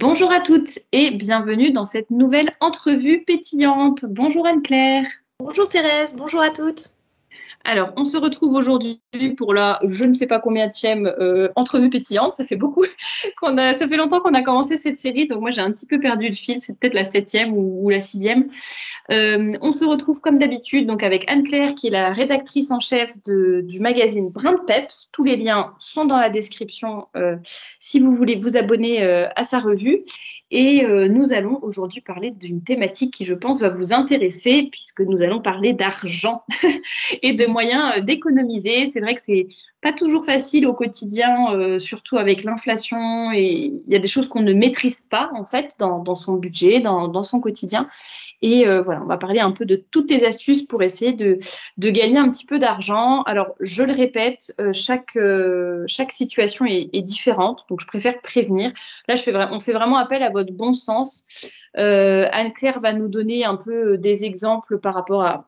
Bonjour à toutes et bienvenue dans cette nouvelle entrevue pétillante. Bonjour Anne-Claire. Bonjour Thérèse, bonjour à toutes. Alors, on se retrouve aujourd'hui pour la je ne sais pas combienième entrevue pétillante. Ça fait beaucoup ça fait longtemps qu'on a commencé cette série, donc moi j'ai un petit peu perdu le fil. C'est peut-être la 7e ou la 6e. On se retrouve comme d'habitude donc avec Anne-Claire qui est la rédactrice en chef du magazine Brin de Peps. Tous les liens sont dans la description si vous voulez vous abonner à sa revue. Et nous allons aujourd'hui parler d'une thématique qui, je pense, va vous intéresser puisque nous allons parler d'argent et de moyens d'économiser. C'est vrai que c'est pas toujours facile au quotidien, surtout avec l'inflation, et il y a des choses qu'on ne maîtrise pas en fait dans son budget, dans son quotidien. Et voilà, on va parler un peu de toutes les astuces pour essayer de gagner un petit peu d'argent. Alors, je le répète, chaque situation est différente, donc je préfère prévenir. Là, on fait vraiment appel à votre bon sens. Anne-Claire va nous donner un peu des exemples par rapport à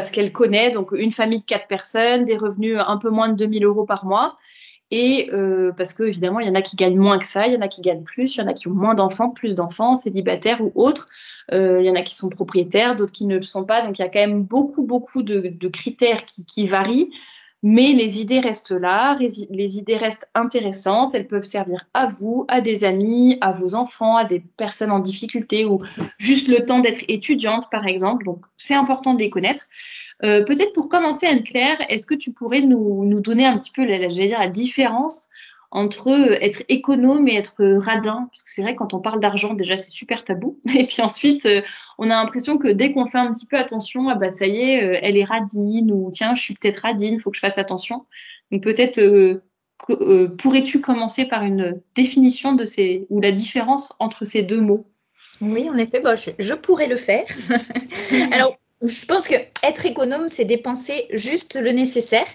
ce qu'elle connaît. Donc, une famille de 4 personnes, des revenus un peu moins de 2 000 € par mois. Et parce qu'évidemment, il y en a qui gagnent moins que ça, il y en a qui gagnent plus, il y en a qui ont moins d'enfants, plus d'enfants, célibataires ou autres. Il y en a qui sont propriétaires, d'autres qui ne le sont pas. Donc, il y a quand même beaucoup de critères qui varient. Mais les idées restent là, les idées restent intéressantes. Elles peuvent servir à vous, à des amis, à vos enfants, à des personnes en difficulté ou juste le temps d'être étudiante, par exemple. Donc, c'est important de les connaître. Peut-être pour commencer, Anne-Claire, est-ce que tu pourrais nous donner un petit peu la différence entre être économe et être radin? Parce que c'est vrai, quand on parle d'argent, déjà, c'est super tabou. Et puis ensuite, on a l'impression que dès qu'on fait un petit peu attention, ah bah ça y est, elle est radine, ou tiens, je suis peut-être radine, il faut que je fasse attention. Donc peut-être pourrais-tu commencer par une définition ou la différence entre ces deux mots? Oui, en effet, je pourrais le faire. Alors, je pense que être économe, c'est dépenser juste le nécessaire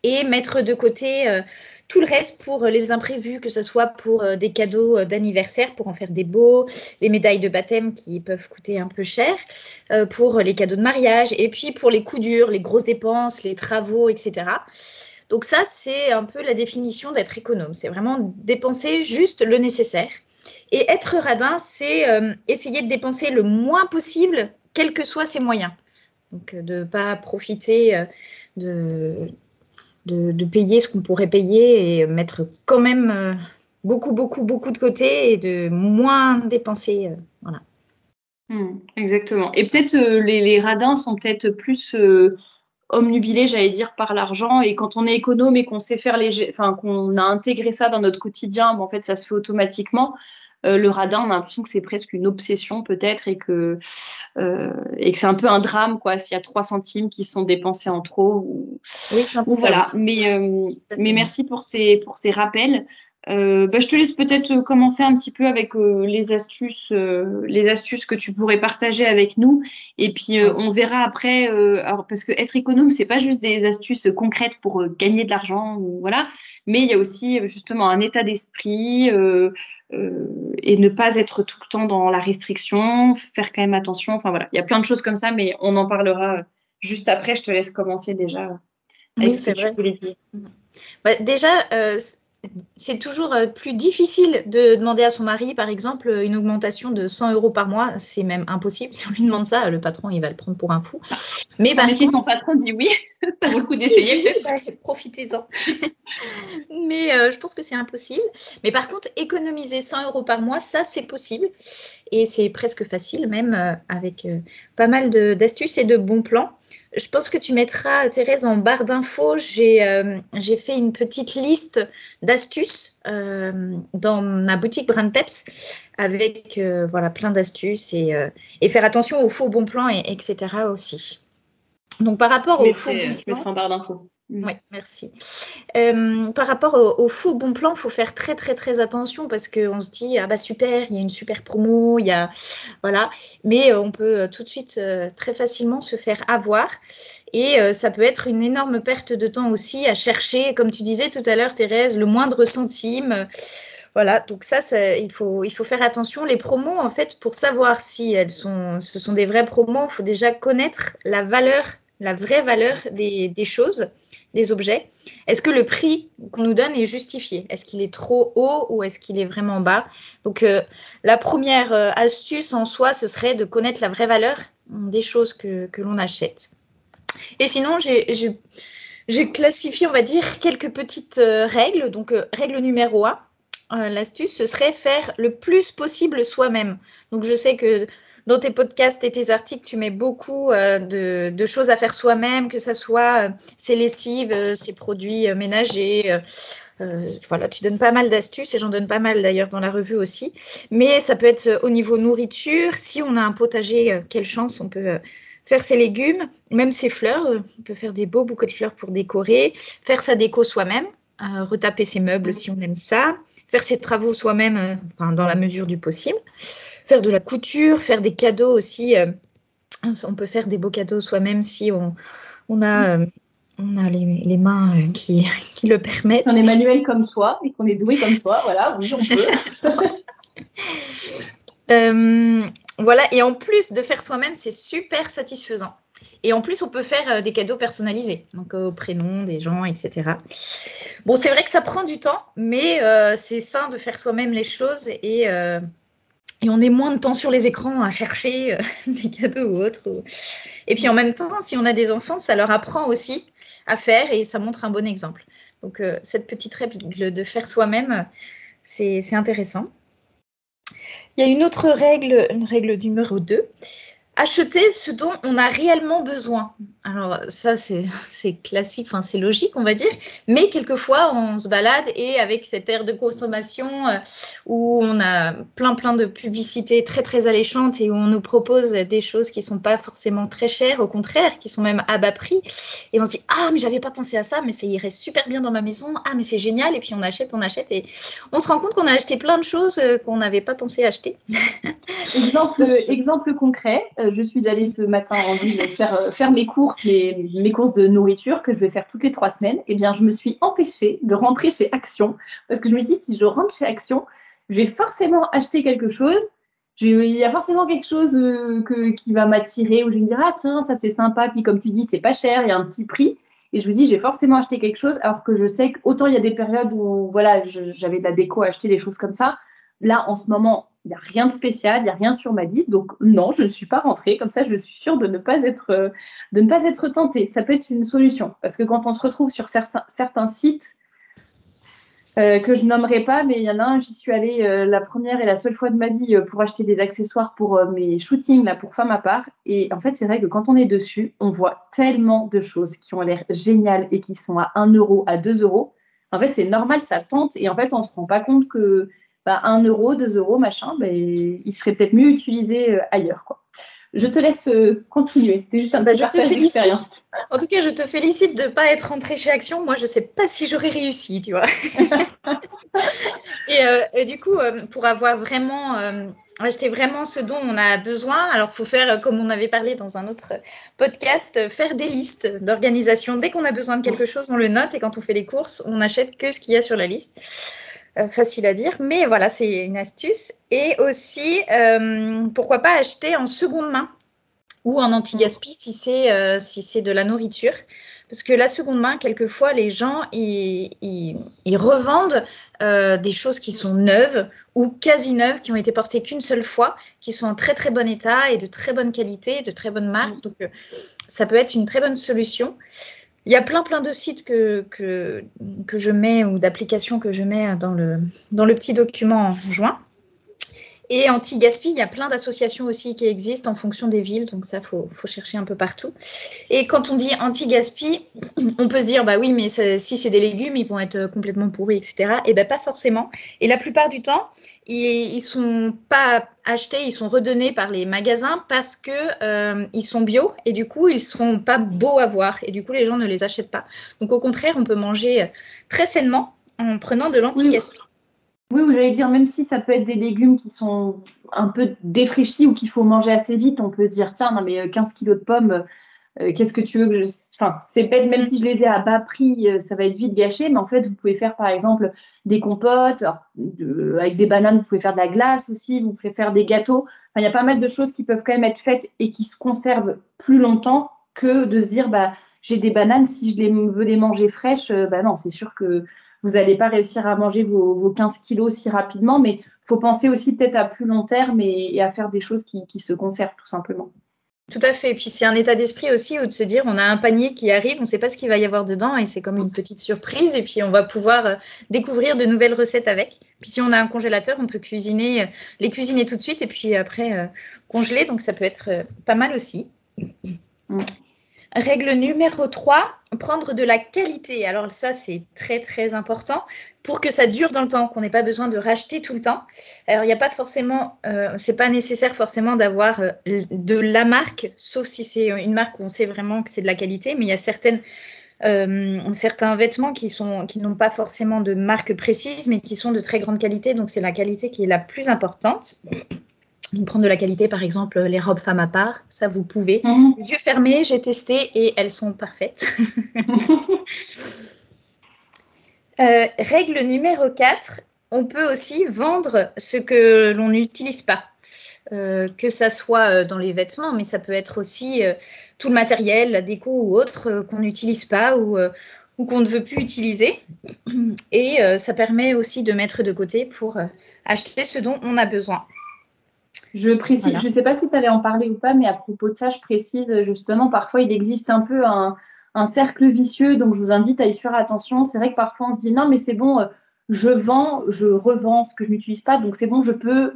et mettre de côté tout le reste pour les imprévus, que ce soit pour des cadeaux d'anniversaire, pour en faire des beaux, les médailles de baptême qui peuvent coûter un peu cher, pour les cadeaux de mariage, et puis pour les coups durs, les grosses dépenses, les travaux, etc. Donc ça, c'est un peu la définition d'être économe. C'est vraiment dépenser juste le nécessaire. Et être radin, c'est essayer de dépenser le moins possible, quels que soient ses moyens. Donc, de ne pas profiter de payer ce qu'on pourrait payer et mettre quand même beaucoup de côté et de moins dépenser. Voilà. Exactement. Et peut-être les radins sont peut-être plus omnubilés, j'allais dire, par l'argent. Et quand on est économe et qu'on sait faire qu'on a intégré ça dans notre quotidien, en fait, ça se fait automatiquement. Le radin, on a l'impression que c'est presque une obsession peut-être et que c'est un peu un drame, quoi, s'il y a 3 centimes qui sont dépensés en trop. Ou voilà. Mais merci pour ces rappels. Je te laisse peut-être commencer un petit peu avec les astuces que tu pourrais partager avec nous, et puis on verra après. Alors, parce que être économe, c'est pas juste des astuces concrètes pour gagner de l'argent, voilà, mais il y a aussi justement un état d'esprit et ne pas être tout le temps dans la restriction, faire quand même attention. Enfin voilà, il y a plein de choses comme ça, mais on en parlera juste après. Je te laisse commencer déjà avec oui, ce que tu voulais dire. Déjà, c'est toujours plus difficile de demander à son mari, par exemple, une augmentation de 100 € par mois. C'est même impossible. Si on lui demande ça, le patron, il va le prendre pour un fou. Mais par contre, son patron dit oui, ça vaut le coup d'essayer. Profitez-en. Mais je pense que c'est impossible. Mais par contre, économiser 100 € par mois, ça, c'est possible. Et c'est presque facile, même avec pas mal d'astuces et de bons plans. Je pense que tu mettras, Thérèse, en barre d'infos. J'ai fait une petite liste d'astuces dans ma boutique Brin de Peps avec voilà, plein d'astuces et faire attention aux faux bons plans, etc. aussi. Donc, par rapport aux faux bons plans… Je mettrai en barre d'infos. Oui, merci. Par rapport au faux bon plan, il faut faire très attention parce qu'on se dit ah bah super, il y a une super promo, il y a voilà, mais on peut tout de suite très facilement se faire avoir et ça peut être une énorme perte de temps aussi à chercher, comme tu disais tout à l'heure Thérèse, le moindre centime. Voilà, donc ça il faut faire attention. Les promos, en fait, pour savoir si ce sont des vraies promos, il faut déjà connaître la valeur la vraie valeur des choses, des objets. Est-ce que le prix qu'on nous donne est justifié? Est-ce qu'il est trop haut ou est-ce qu'il est vraiment bas? Donc, la première astuce en soi, ce serait de connaître la vraie valeur des choses que l'on achète. Et sinon, j'ai classifié, on va dire, quelques petites règles. Donc, règle numéro 1, l'astuce, ce serait faire le plus possible soi-même. Donc, je sais que dans tes podcasts et tes articles, tu mets beaucoup de choses à faire soi-même, que ce soit ses lessives, ses produits ménagers. Voilà, tu donnes pas mal d'astuces et j'en donne pas mal d'ailleurs dans la revue aussi. Mais ça peut être au niveau nourriture. Si on a un potager, quelle chance, on peut faire ses légumes, même ses fleurs. On peut faire des beaux bouquets de fleurs pour décorer, faire sa déco soi-même. Retaper ses meubles si on aime ça, faire ses travaux soi-même dans la mesure du possible, faire de la couture, faire des cadeaux aussi. On peut faire des beaux cadeaux soi-même si on a les mains qui le permettent. On est manuel comme toi et qu'on est doué comme toi, voilà, oui, on peut. Voilà, et en plus de faire soi-même, c'est super satisfaisant. Et en plus, on peut faire des cadeaux personnalisés, donc au prénom des gens, etc. Bon, c'est vrai que ça prend du temps, mais c'est sain de faire soi-même les choses et on est moins de temps sur les écrans à chercher des cadeaux ou autres. Et puis en même temps, si on a des enfants, ça leur apprend aussi à faire et ça montre un bon exemple. Donc cette petite règle de faire soi-même, c'est intéressant. Il y a une autre règle, une règle numéro 2. Acheter ce dont on a réellement besoin. Alors ça, c'est classique, c'est logique, on va dire. Mais quelquefois, on se balade et avec cette ère de consommation où on a plein de publicités très, très alléchantes et où on nous propose des choses qui ne sont pas forcément très chères, au contraire, qui sont même à bas prix. Et on se dit, ah, mais j'avais pas pensé à ça, mais ça irait super bien dans ma maison. Ah, mais c'est génial. Et puis on achète. Et on se rend compte qu'on a acheté plein de choses qu'on n'avait pas pensé acheter. Exemple concret. Je suis allée ce matin en ville faire mes courses, mes courses de nourriture que je vais faire toutes les 3 semaines. Eh bien, je me suis empêchée de rentrer chez Action parce que je me dis, si je rentre chez Action, je vais forcément acheter quelque chose. Il y a forcément quelque chose qui va m'attirer où je vais me dire, ah tiens, ça c'est sympa. Puis comme tu dis, c'est pas cher, il y a un petit prix. Et je me dis, j'ai forcément acheté quelque chose alors que je sais qu'autant il y a des périodes où voilà, j'avais de la déco à acheter, des choses comme ça. Là, en ce moment, il n'y a rien de spécial, il n'y a rien sur ma liste. Donc, non, je ne suis pas rentrée. Comme ça, je suis sûre de ne pas être tentée. Ça peut être une solution. Parce que quand on se retrouve sur certains sites que je nommerai pas, mais il y en a un, j'y suis allée la première et la seule fois de ma vie pour acheter des accessoires pour mes shootings, là, pour Femme à part. Et en fait, c'est vrai que quand on est dessus, on voit tellement de choses qui ont l'air géniales et qui sont à 1 euro, à 2 euros. En fait, c'est normal, ça tente. Et en fait, on ne se rend pas compte que 1 euro, 2 euros, machin, il serait peut-être mieux utilisé ailleurs, quoi. Je te laisse continuer. C'était juste un petit partage d'expérience. En tout cas, je te félicite de ne pas être rentrée chez Action. Moi, je ne sais pas si j'aurais réussi, tu vois. et du coup, pour avoir vraiment acheter vraiment ce dont on a besoin, alors il faut faire, comme on avait parlé dans un autre podcast, faire des listes d'organisation. Dès qu'on a besoin de quelque chose, on le note et quand on fait les courses, on n'achète que ce qu'il y a sur la liste. Facile à dire, mais voilà, c'est une astuce. Et aussi, pourquoi pas acheter en seconde main ou en anti-gaspi si c'est de la nourriture. Parce que la seconde main, quelquefois, les gens, ils revendent des choses qui sont neuves ou quasi neuves, qui ont été portées qu'une seule fois, qui sont en très, très bon état et de très bonne qualité, de très bonne marque. Donc, ça peut être une très bonne solution. Il y a plein de sites que je mets ou d'applications que je mets dans le petit document joint. Et anti-gaspi, il y a plein d'associations aussi qui existent en fonction des villes. Donc ça, faut chercher un peu partout. Et quand on dit anti-gaspi, on peut se dire, bah oui, mais si c'est des légumes, ils vont être complètement pourris, etc. Et bien, pas forcément. Et la plupart du temps, ils sont pas achetés, ils sont redonnés par les magasins parce que ils sont bio et du coup, ils seront pas beaux à voir. Et du coup, les gens ne les achètent pas. Donc au contraire, on peut manger très sainement en prenant de l'anti-gaspi. Oui, j'allais dire, même si ça peut être des légumes qui sont un peu défraîchis ou qu'il faut manger assez vite, on peut se dire, tiens, non mais 15 kilos de pommes, qu'est-ce que tu veux que je... Enfin, c'est bête, même si je les ai à bas prix, ça va être vite gâché, mais en fait, vous pouvez faire, par exemple, des compotes, avec des bananes, vous pouvez faire de la glace aussi, vous pouvez faire des gâteaux. Enfin, il y a pas mal de choses qui peuvent quand même être faites et qui se conservent plus longtemps que de se dire j'ai des bananes, si je veux les manger fraîches, non, c'est sûr que vous n'allez pas réussir à manger vos 15 kilos si rapidement, mais il faut penser aussi peut-être à plus long terme et à faire des choses qui se conservent tout simplement. Tout à fait. Et puis, c'est un état d'esprit aussi où de se dire, on a un panier qui arrive, on ne sait pas ce qu'il va y avoir dedans et c'est comme une petite surprise. Et puis, on va pouvoir découvrir de nouvelles recettes avec. Puis, si on a un congélateur, on peut les cuisiner tout de suite et puis après congeler. Donc, ça peut être pas mal aussi. Règle numéro 3, prendre de la qualité. Alors ça, c'est très, très important pour que ça dure dans le temps, qu'on n'ait pas besoin de racheter tout le temps. Alors, il n'y a pas forcément, c'est pas nécessaire forcément d'avoir de la marque, sauf si c'est une marque où on sait vraiment que c'est de la qualité, mais il y a certains vêtements qui n'ont pas forcément de marque précise, mais qui sont de très grande qualité. Donc, c'est la qualité qui est la plus importante. Prendre de la qualité, par exemple, les robes femmes à part, ça vous pouvez. Les yeux fermés, j'ai testé et elles sont parfaites. Règle numéro 4, on peut aussi vendre ce que l'on n'utilise pas. Que ça soit dans les vêtements, mais ça peut être aussi tout le matériel, la déco ou autre qu'on n'utilise pas ou qu'on ne veut plus utiliser. Et ça permet aussi de mettre de côté pour acheter ce dont on a besoin. Je précise, voilà. Je ne sais pas si tu allais en parler ou pas, mais à propos de ça, je précise justement, parfois il existe un peu un cercle vicieux, donc je vous invite à y faire attention. C'est vrai que parfois on se dit non, mais c'est bon, je revends ce que je n'utilise pas, donc c'est bon, je peux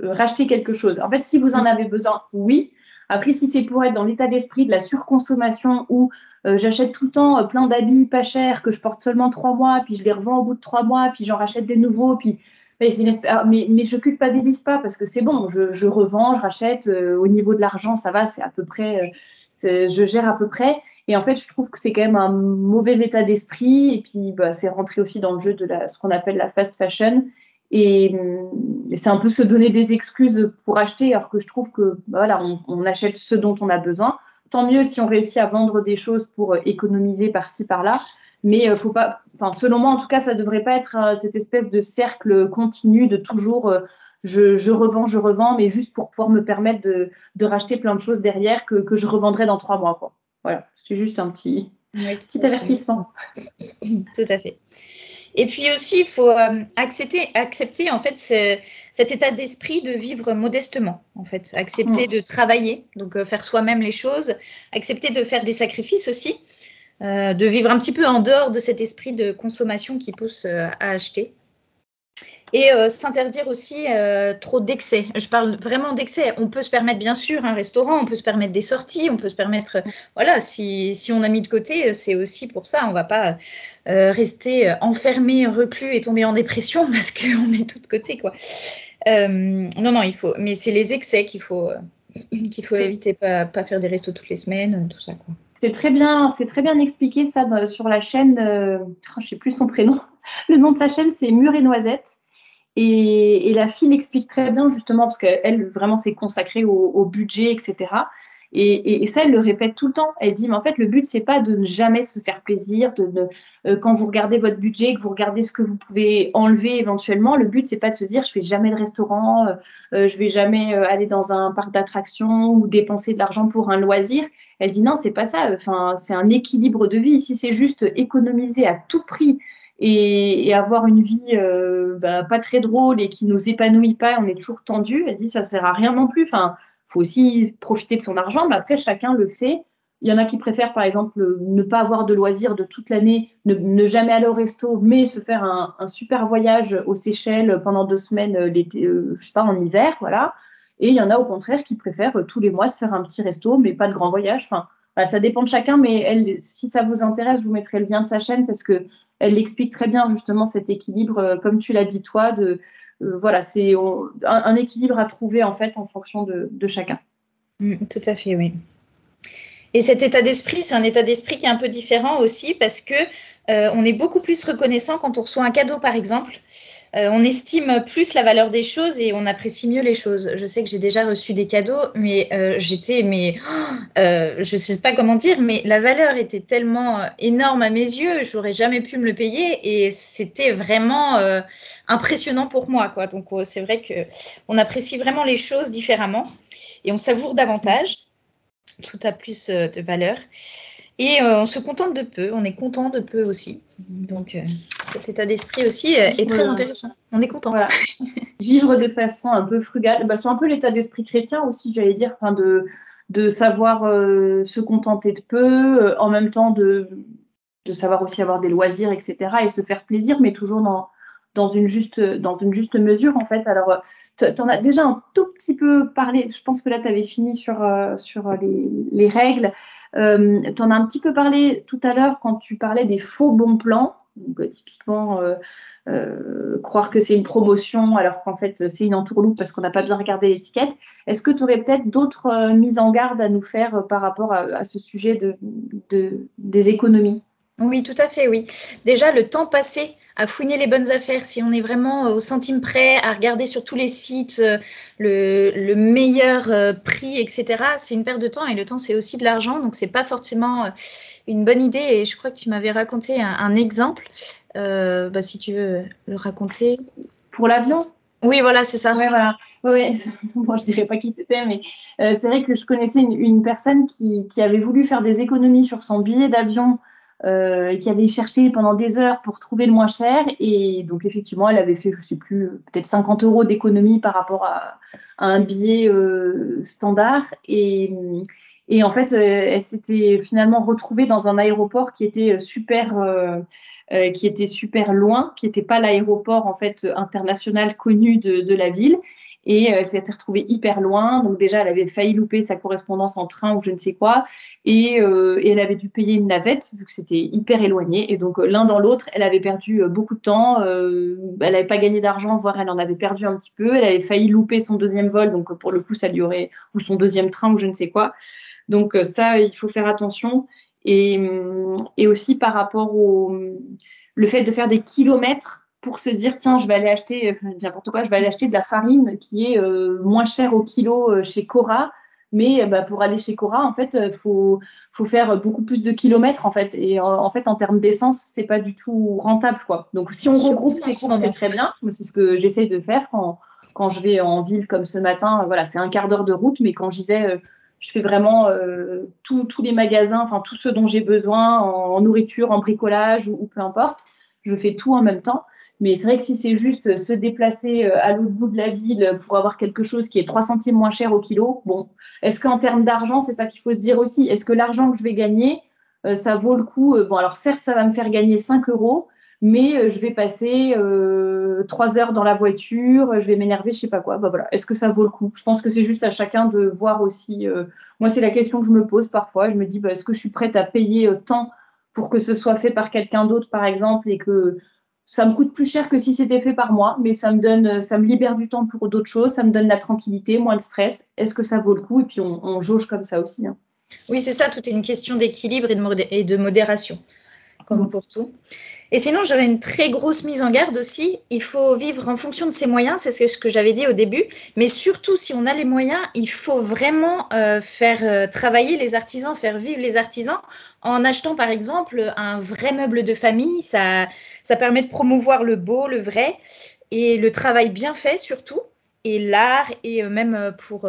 racheter quelque chose. En fait, si vous en avez besoin, oui. Après, si c'est pour être dans l'état d'esprit de la surconsommation où j'achète tout le temps plein d'habits pas chers que je porte seulement 3 mois, puis je les revends au bout de 3 mois, puis j'en rachète des nouveaux, puis mais je culpabilise pas parce que c'est bon, je revends, je rachète, au niveau de l'argent, ça va, c'est à peu près, je gère à peu près. Et en fait, je trouve que c'est quand même un mauvais état d'esprit. Et puis, c'est rentré aussi dans le jeu de ce qu'on appelle la fast fashion. Et c'est un peu se donner des excuses pour acheter, alors que je trouve que voilà, on achète ce dont on a besoin. Tant mieux si on réussit à vendre des choses pour économiser par-ci, par-là. Mais faut pas, selon moi, en tout cas, ça ne devrait pas être cette espèce de cercle continu de toujours je revends, mais juste pour pouvoir me permettre de racheter plein de choses derrière que je revendrai dans 3 mois, quoi. Voilà, c'est juste un petit avertissement. Tout à fait. Et puis aussi, il faut accepter en fait cet état d'esprit de vivre modestement, en fait. Accepter de travailler, donc faire soi-même les choses, accepter de faire des sacrifices aussi. De vivre un petit peu en dehors de cet esprit de consommation qui pousse à acheter. Et s'interdire aussi trop d'excès. Je parle vraiment d'excès. On peut se permettre bien sûr un restaurant, on peut se permettre des sorties, on peut se permettre… voilà, si on a mis de côté, c'est aussi pour ça. On ne va pas rester enfermé, reclus et tomber en dépression parce qu'on met tout de côté, quoi. Non, il faut… Mais c'est les excès qu'il faut éviter, pas faire des restos toutes les semaines, tout ça, quoi. C'est très bien expliqué ça sur la chaîne, je ne sais plus son prénom, le nom de sa chaîne c'est Mûre et Noisette et la fille l'explique très bien justement parce qu'elle vraiment s'est consacrée au budget, etc. Et ça, elle le répète tout le temps. Elle dit, mais en fait, le but, c'est pas de ne jamais se faire plaisir, quand vous regardez votre budget, que vous regardez ce que vous pouvez enlever éventuellement, le but, c'est pas de se dire, je fais jamais de restaurant, je vais jamais aller dans un parc d'attractions ou dépenser de l'argent pour un loisir. Elle dit, non, c'est pas ça. Enfin, c'est un équilibre de vie. Si c'est juste économiser à tout prix et avoir une vie pas très drôle et qui nous épanouit pas, on est toujours tendu. Elle dit, ça sert à rien non plus. Enfin, faut aussi profiter de son argent, mais après, chacun le fait. Il y en a qui préfèrent, par exemple, ne pas avoir de loisirs de toute l'année, ne jamais aller au resto, mais se faire un super voyage aux Seychelles pendant 2 semaines, l'été, je sais pas, en hiver, voilà. Et il y en a, au contraire, qui préfèrent tous les mois se faire un petit resto, mais pas de grand voyage. Enfin, voilà, ça dépend de chacun, mais elle, si ça vous intéresse, je vous mettrai le lien de sa chaîne parce que elle explique très bien, justement, cet équilibre, comme tu l'as dit, toi, voilà, c'est un équilibre à trouver en fait en fonction de chacun. Tout à fait, oui. Et cet état d'esprit, c'est un état d'esprit qui est un peu différent aussi parce que on est beaucoup plus reconnaissant quand on reçoit un cadeau, par exemple. On estime plus la valeur des choses et on apprécie mieux les choses. Je sais que j'ai déjà reçu des cadeaux, mais je ne sais pas comment dire, mais la valeur était tellement énorme à mes yeux, j'aurais jamais pu me le payer et c'était vraiment impressionnant pour moi, quoi. Donc c'est vrai qu'on apprécie vraiment les choses différemment et on savoure davantage. tout a plus de valeur. Et on se contente de peu, on est content de peu aussi. Donc cet état d'esprit aussi est très intéressant. On est content. Voilà. Vivre de façon un peu frugale, c'est un peu l'état d'esprit chrétien aussi, j'allais dire, de savoir se contenter de peu, en même temps de savoir aussi avoir des loisirs, etc. et se faire plaisir, mais toujours dans une juste mesure, en fait. Alors, tu en as déjà un tout petit peu parlé, je pense que là, tu avais fini sur les règles. Tu en as un petit peu parlé tout à l'heure quand tu parlais des faux bons plans. Donc, typiquement, croire que c'est une promotion alors qu'en fait, c'est une entourloupe parce qu'on n'a pas bien regardé l'étiquette. Est-ce que tu aurais peut-être d'autres mises en garde à nous faire par rapport à ce sujet des économies? Oui, tout à fait, oui. Déjà, le temps passé à fouiner les bonnes affaires, si on est vraiment au centime près, à regarder sur tous les sites le meilleur prix, etc., c'est une perte de temps et le temps, c'est aussi de l'argent, donc c'est pas forcément une bonne idée. Et je crois que tu m'avais raconté un exemple, si tu veux le raconter. Pour l'avion? Oui, voilà, c'est ça. Ouais, voilà. Ouais. Bon, je dirais pas qui c'était, mais c'est vrai que je connaissais une personne qui avait voulu faire des économies sur son billet d'avion et qui avait cherché pendant des heures pour trouver le moins cher. Et donc, effectivement, elle avait fait, je sais plus, peut-être 50 € d'économie par rapport à un billet standard. Et en fait, elle s'était finalement retrouvée dans un aéroport qui était super loin, qui n'était pas l'aéroport en fait international connu de la ville. Et elle s'était retrouvée hyper loin. Donc déjà, elle avait failli louper sa correspondance en train ou je ne sais quoi. Et elle avait dû payer une navette vu que c'était hyper éloigné. Et donc l'un dans l'autre, elle avait perdu beaucoup de temps. Elle n'avait pas gagné d'argent, voire elle en avait perdu un petit peu. Elle avait failli louper son deuxième vol. Donc pour le coup, ça lui aurait... ou son deuxième train ou je ne sais quoi. Donc ça, il faut faire attention. Et aussi par rapport le fait de faire des kilomètres pour se dire, tiens, je vais aller acheter n'importe quoi, je vais aller acheter de la farine qui est moins chère au kilo chez Cora. Mais pour aller chez Cora, en fait, faut faire beaucoup plus de kilomètres, en fait. Et en fait, en termes d'essence, c'est pas du tout rentable, quoi. Donc, si on regroupe ces courses, c'est très bien. C'est ce que j'essaye de faire quand je vais en ville comme ce matin. Voilà, c'est un quart d'heure de route, mais quand j'y vais, je fais vraiment tous les magasins, enfin tout ce dont j'ai besoin en nourriture, en bricolage ou peu importe. Je fais tout en même temps. Mais c'est vrai que si c'est juste se déplacer à l'autre bout de la ville pour avoir quelque chose qui est 3 centimes moins cher au kilo, bon, est-ce qu'en termes d'argent, c'est ça qu'il faut se dire aussi, est-ce que l'argent que je vais gagner, ça vaut le coup bon, alors certes, ça va me faire gagner 5 €, mais je vais passer 3 heures dans la voiture, je vais m'énerver, je sais pas quoi. Voilà. Est-ce que ça vaut le coup? Je pense que c'est juste à chacun de voir aussi. Moi, c'est la question que je me pose parfois. Je me dis, est-ce que je suis prête à payer tant pour que ce soit fait par quelqu'un d'autre, par exemple, et que ça me coûte plus cher que si c'était fait par moi, mais ça me libère du temps pour d'autres choses, ça me donne la tranquillité, moins de stress. Est-ce que ça vaut le coup? Et puis on jauge comme ça aussi. Hein. Oui, c'est ça, tout est une question d'équilibre et de modération, comme pour tout. Et sinon, j'aurais une très grosse mise en garde aussi. Il faut vivre en fonction de ses moyens, c'est ce que j'avais dit au début. Mais surtout, si on a les moyens, il faut vraiment faire travailler les artisans, faire vivre les artisans en achetant par exemple un vrai meuble de famille. Ça permet de promouvoir le beau, le vrai et le travail bien fait surtout. Et l'art et même pour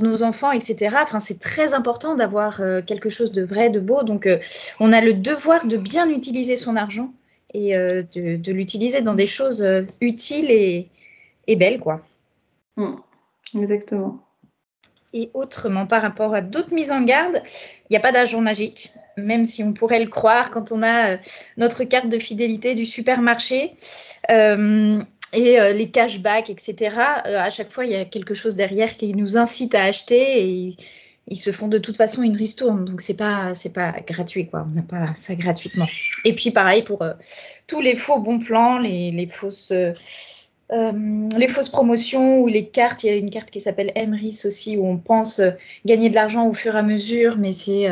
nos enfants, etc. Enfin, c'est très important d'avoir quelque chose de vrai, de beau. Donc, on a le devoir de bien utiliser son argent et de l'utiliser dans des choses utiles et belles, quoi. Exactement. Et autrement, par rapport à d'autres mises en garde, il n'y a pas d'argent magique, même si on pourrait le croire quand on a notre carte de fidélité du supermarché. Et les cashbacks, etc. À chaque fois, il y a quelque chose derrière qui nous incite à acheter et ils se font de toute façon une ristourne. Donc, c'est pas gratuit, quoi. On n'a pas ça gratuitement. Et puis, pareil pour tous les faux bons plans, les fausses promotions ou les cartes. Il y a une carte qui s'appelle Emrys aussi où on pense gagner de l'argent au fur et à mesure, mais c'est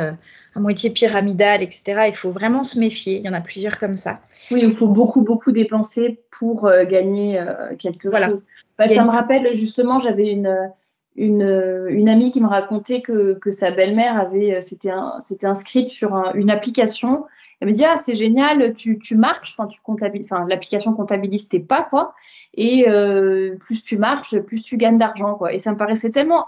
à moitié pyramidal, etc. Il faut vraiment se méfier. Il y en a plusieurs comme ça. Oui, il faut beaucoup, beaucoup dépenser pour gagner quelque chose. Ça me rappelle justement, j'avais une amie qui me racontait que sa belle-mère s'était inscrite sur une application. Elle me dit, ah, c'est génial, tu marches, tu comptabilises, l'application comptabilise tes pas, quoi. Et plus tu marches, plus tu gagnes d'argent, quoi. Et ça me paraissait tellement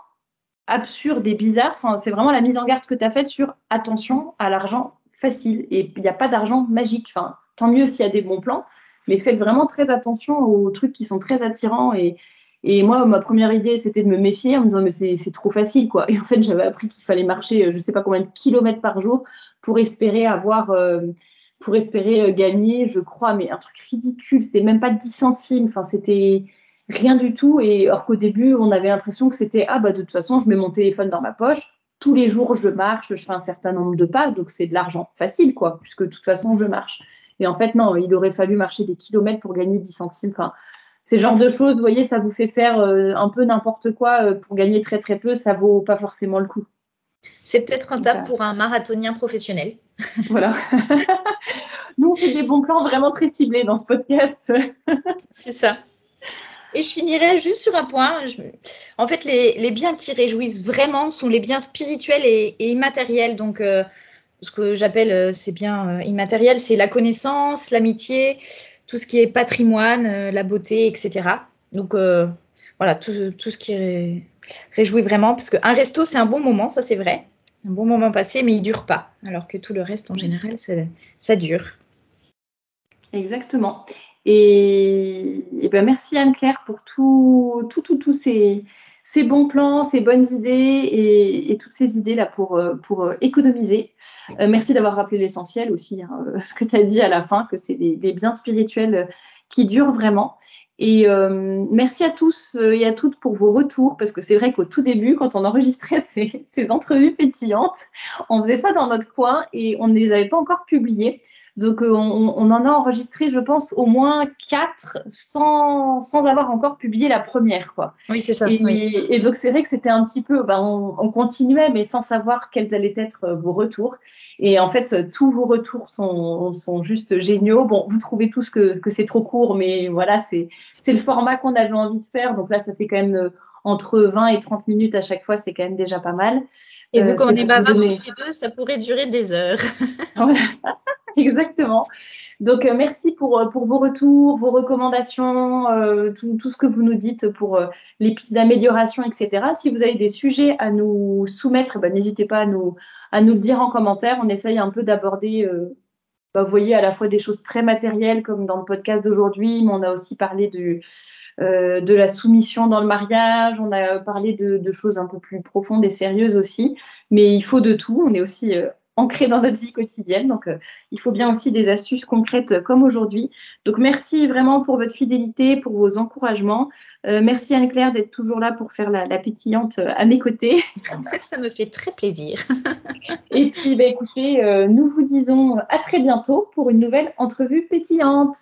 absurde et bizarre. Enfin, c'est vraiment la mise en garde que tu as faite sur attention à l'argent facile. Et il n'y a pas d'argent magique. Enfin, tant mieux s'il y a des bons plans, mais faites vraiment très attention aux trucs qui sont très attirants. Et moi, ma première idée, c'était de me méfier en me disant, mais c'est trop facile, quoi. Et en fait, j'avais appris qu'il fallait marcher, je ne sais pas combien de kilomètres par jour pour espérer gagner, je crois, mais un truc ridicule. C'était même pas 10 centimes. Enfin, c'était rien du tout. Et or qu'au début, on avait l'impression que c'était, ah bah de toute façon, je mets mon téléphone dans ma poche. Tous les jours, je marche, je fais un certain nombre de pas. Donc, c'est de l'argent facile, quoi, puisque de toute façon, je marche. Et en fait, non, il aurait fallu marcher des kilomètres pour gagner 10 centimes. Enfin, ces genres de choses, vous voyez, ça vous fait faire un peu n'importe quoi pour gagner très très peu, ça vaut pas forcément le coup. C'est peut-être rentable pour un marathonien professionnel. Voilà. Nous, on fait des bons plans vraiment très ciblés dans ce podcast. C'est ça. Et je finirai juste sur un point. En fait, les biens qui réjouissent vraiment sont les biens spirituels et immatériels. Donc, ce que j'appelle ces biens immatériels, c'est la connaissance, l'amitié, tout ce qui est patrimoine, la beauté, etc. Donc, voilà, tout ce qui réjouit vraiment. Parce qu'un resto, c'est un bon moment, ça c'est vrai. Un bon moment passé, mais il ne dure pas. Alors que tout le reste, en général, ça dure. Exactement. Et ben merci Anne-Claire pour tous ces bons plans, ces bonnes idées et toutes ces idées-là pour économiser. Merci d'avoir rappelé l'essentiel aussi, hein, ce que tu as dit à la fin, que c'est des biens spirituels qui durent vraiment. Et merci à tous et à toutes pour vos retours, parce que c'est vrai qu'au tout début, quand on enregistrait ces entrevues pétillantes, on faisait ça dans notre coin et on ne les avait pas encore publiées. Donc, on en a enregistré, je pense, au moins 4 sans avoir encore publié la première, quoi. Oui, c'est ça. Et donc, c'est vrai que c'était un petit peu, on continuait, mais sans savoir quels allaient être vos retours. Et en fait, tous vos retours sont juste géniaux. Bon, vous trouvez tous que c'est trop court, mais voilà, c'est le format qu'on avait envie de faire. Donc là, ça fait quand même entre 20 et 30 minutes à chaque fois, c'est quand même déjà pas mal. Et vu qu'on est bavards tous les deux, ça pourrait durer des heures. Voilà. Exactement. Donc, merci pour vos retours, vos recommandations, tout ce que vous nous dites pour les pistes d'amélioration, etc. Si vous avez des sujets à nous soumettre, n'hésitez pas à nous le dire en commentaire. On essaye un peu d'aborder, vous voyez, à la fois des choses très matérielles comme dans le podcast d'aujourd'hui, mais on a aussi parlé de la soumission dans le mariage, on a parlé de choses un peu plus profondes et sérieuses aussi. Mais il faut de tout. On est aussi ancré dans notre vie quotidienne. Donc, il faut bien aussi des astuces concrètes comme aujourd'hui. Donc, merci vraiment pour votre fidélité, pour vos encouragements. Merci Anne-Claire d'être toujours là pour faire la pétillante à mes côtés. Ça me fait très plaisir. Et puis, écoutez, nous vous disons à très bientôt pour une nouvelle entrevue pétillante.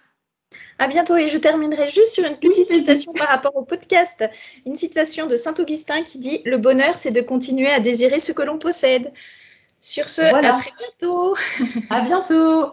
À bientôt, et je terminerai juste sur une petite citation par rapport au podcast. Une citation de Saint-Augustin qui dit « Le bonheur, c'est de continuer à désirer ce que l'on possède ». Sur ce, voilà. À très bientôt. À bientôt.